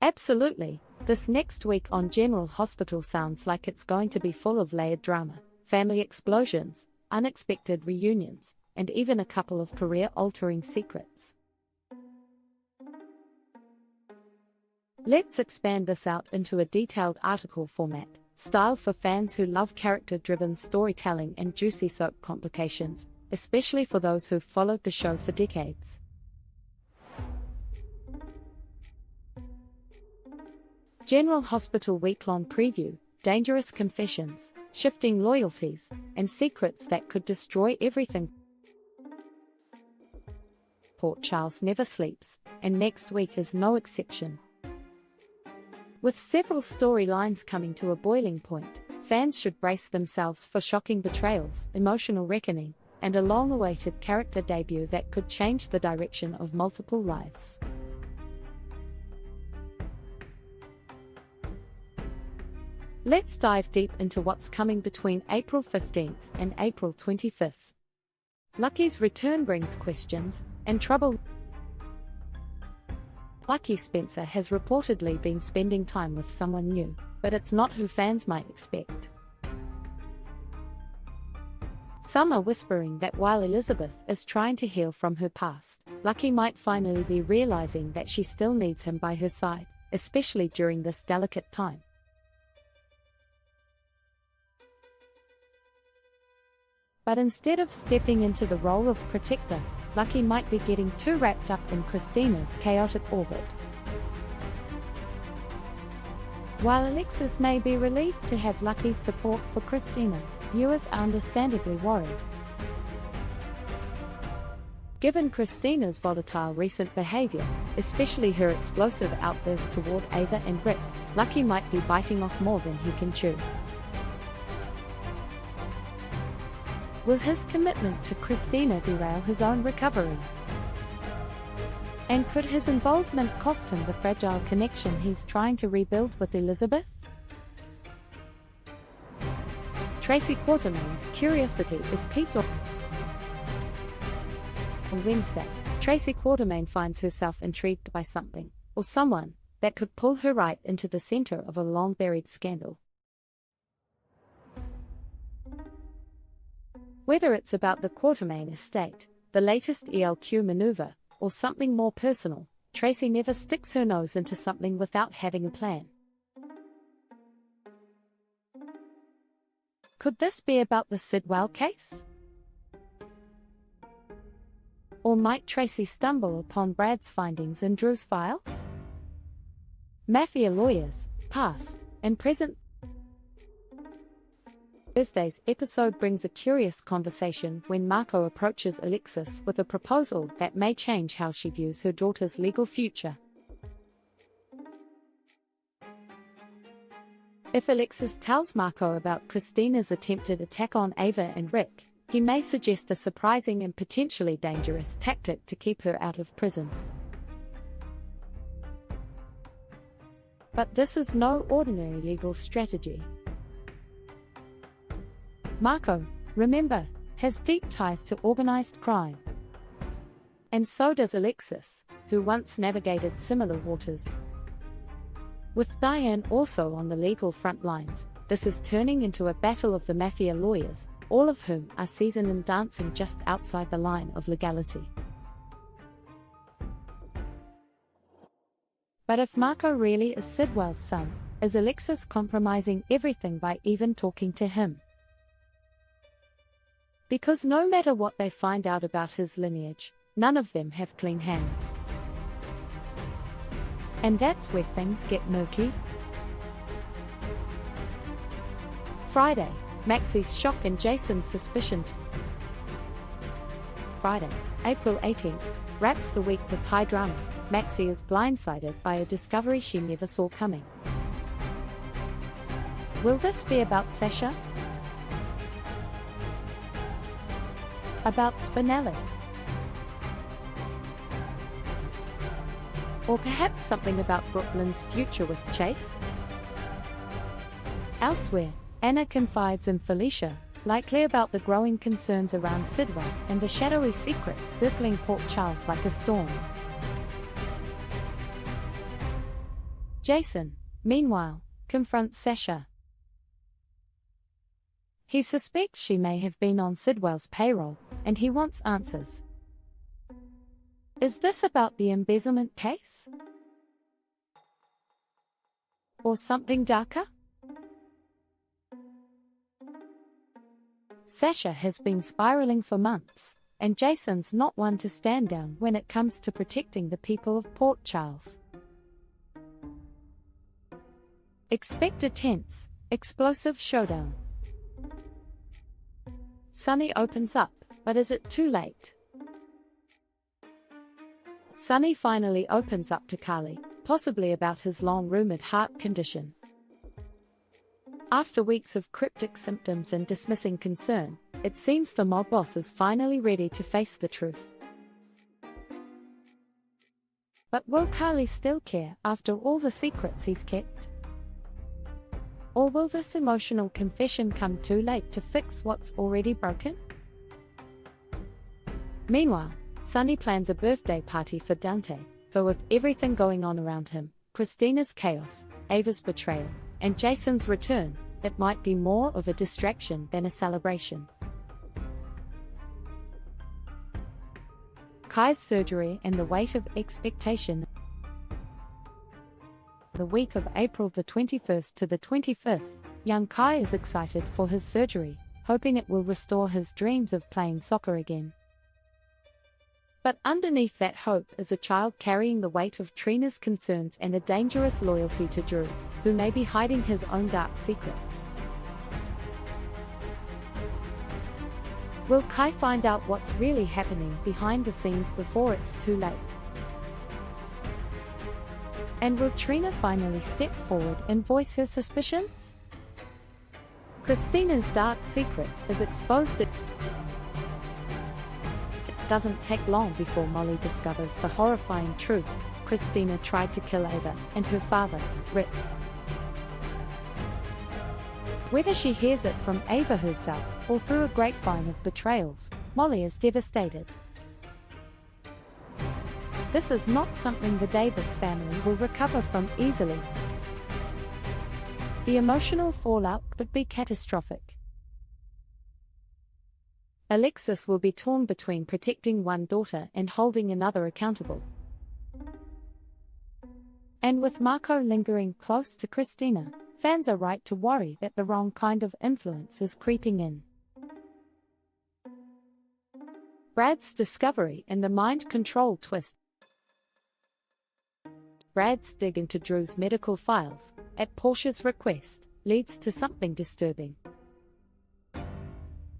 Absolutely. This next week on General Hospital sounds like it's going to be full of layered drama, family explosions, unexpected reunions, and even a couple of career-altering secrets. Let's expand this out into a detailed article format, styled for fans who love character-driven storytelling and juicy soap complications, especially for those who've followed the show for decades. General Hospital week-long preview, dangerous confessions, shifting loyalties, and secrets that could destroy everything. Port Charles never sleeps, and next week is no exception. With several storylines coming to a boiling point, fans should brace themselves for shocking betrayals, emotional reckoning, and a long-awaited character debut that could change the direction of multiple lives. Let's dive deep into what's coming between April 15th and April 25th. Lucky's return brings questions and trouble. Lucky Spencer has reportedly been spending time with someone new, but it's not who fans might expect. Some are whispering that while Elizabeth is trying to heal from her past, Lucky might finally be realizing that she still needs him by her side, especially during this delicate time. But instead of stepping into the role of protector, Lucky might be getting too wrapped up in Christina's chaotic orbit. While Alexis may be relieved to have Lucky's support for Christina, viewers are understandably worried. Given Christina's volatile recent behavior, especially her explosive outbursts toward Ava and Rick, Lucky might be biting off more than he can chew. Will his commitment to Christina derail his own recovery? And could his involvement cost him the fragile connection he's trying to rebuild with Elizabeth? Tracy Quartermain's curiosity is piqued on Wednesday. Tracy Quartermain finds herself intrigued by something, or someone, that could pull her right into the center of a long-buried scandal. Whether it's about the Quartermain estate, the latest ELQ maneuver, or something more personal, Tracy never sticks her nose into something without having a plan. Could this be about the Sidwell case? Or might Tracy stumble upon Brad's findings in Drew's files? Mafia lawyers, past and present. Thursday's episode brings a curious conversation when Marco approaches Alexis with a proposal that may change how she views her daughter's legal future. If Alexis tells Marco about Christina's attempted attack on Ava and Rick, he may suggest a surprising and potentially dangerous tactic to keep her out of prison. But this is no ordinary legal strategy. Marco, remember, has deep ties to organized crime. And so does Alexis, who once navigated similar waters. With Diane also on the legal front lines, this is turning into a battle of the mafia lawyers, all of whom are seasoned in dancing just outside the line of legality. But if Marco really is Sidwell's son, is Alexis compromising everything by even talking to him? Because no matter what they find out about his lineage, none of them have clean hands. And that's where things get murky. Friday, Maxie's shock and Jason's suspicions. Friday, April 18th, wraps the week with high drama. Maxie is blindsided by a discovery she never saw coming. Will this be about Sasha? About Spinelli? Or perhaps something about Brooklyn's future with Chase? Elsewhere, Anna confides in Felicia, likely about the growing concerns around Sidwell and the shadowy secrets circling Port Charles like a storm. Jason, meanwhile, confronts Sasha. He suspects she may have been on Sidwell's payroll, and he wants answers. Is this about the embezzlement case? Or something darker? Sasha has been spiraling for months, and Jason's not one to stand down when it comes to protecting the people of Port Charles. Expect a tense, explosive showdown. Sonny opens up, but is it too late? Sonny finally opens up to Carly, possibly about his long-rumored heart condition. After weeks of cryptic symptoms and dismissing concern, it seems the mob boss is finally ready to face the truth. But will Carly still care after all the secrets he's kept? Or will this emotional confession come too late to fix what's already broken? Meanwhile, Sonny plans a birthday party for Dante, for with everything going on around him, Christina's chaos, Ava's betrayal, and Jason's return, it might be more of a distraction than a celebration. Kai's surgery and the weight of expectation. The week of April the 21st to the 25th, young Kai is excited for his surgery, hoping it will restore his dreams of playing soccer again. But underneath that hope is a child carrying the weight of Trina's concerns and a dangerous loyalty to Drew, who may be hiding his own dark secrets. Will Kai find out what's really happening behind the scenes before it's too late? And will Trina finally step forward and voice her suspicions? Christina's dark secret is exposed. It doesn't take long before Molly discovers the horrifying truth. Christina tried to kill Ava and her father, Rick. Whether she hears it from Ava herself or through a grapevine of betrayals, Molly is devastated. This is not something the Davis family will recover from easily. The emotional fallout could be catastrophic. Alexis will be torn between protecting one daughter and holding another accountable. And with Marco lingering close to Christina, fans are right to worry that the wrong kind of influence is creeping in. Brad's discovery and the mind control twist. Brad's dig into Drew's medical files, at Portia's request, leads to something disturbing.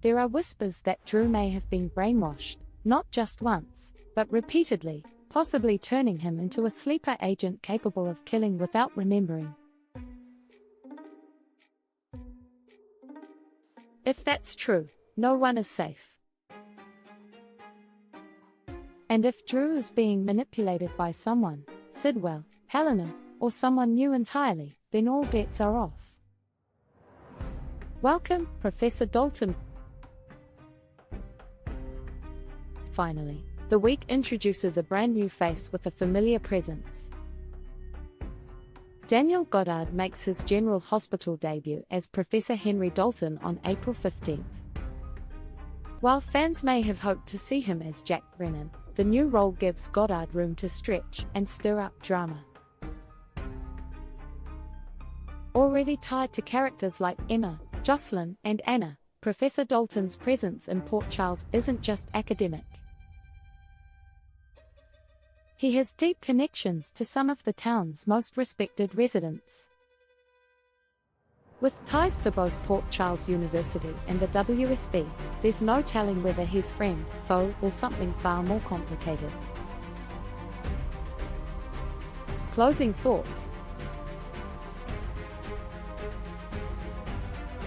There are whispers that Drew may have been brainwashed, not just once, but repeatedly, possibly turning him into a sleeper agent capable of killing without remembering. If that's true, no one is safe. And if Drew is being manipulated by someone, Sidwell, Helena, or someone new entirely, then all bets are off. Welcome, Professor Dalton. Finally, the week introduces a brand new face with a familiar presence. Daniel Goddard makes his General Hospital debut as Professor Henry Dalton on April 15th. While fans may have hoped to see him as Jack Brennan, the new role gives Goddard room to stretch and stir up drama. Already tied to characters like Emma, Jocelyn, and Anna, Professor Dalton's presence in Port Charles isn't just academic. He has deep connections to some of the town's most respected residents. With ties to both Port Charles University and the WSB, there's no telling whether he's friend, foe, or something far more complicated. Closing thoughts.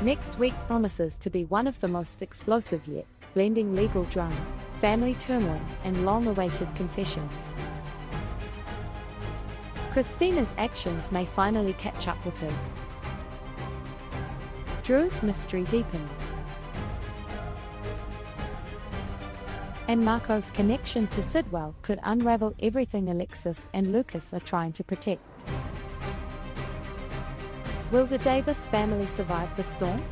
Next week promises to be one of the most explosive yet, blending legal drama, family turmoil, and long-awaited confessions. Christina's actions may finally catch up with her. Drew's mystery deepens. And Marco's connection to Sidwell could unravel everything Alexis and Lucas are trying to protect. Will the Davis family survive the storm?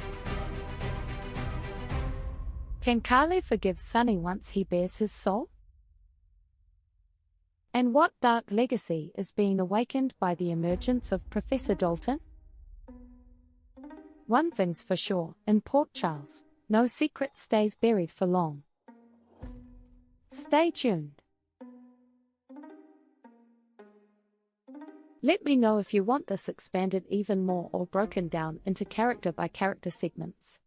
Can Carly forgive Sonny once he bears his soul? And what dark legacy is being awakened by the emergence of Professor Dalton? One thing's for sure, in Port Charles, no secret stays buried for long. Stay tuned. Let me know if you want this expanded even more or broken down into character by character segments.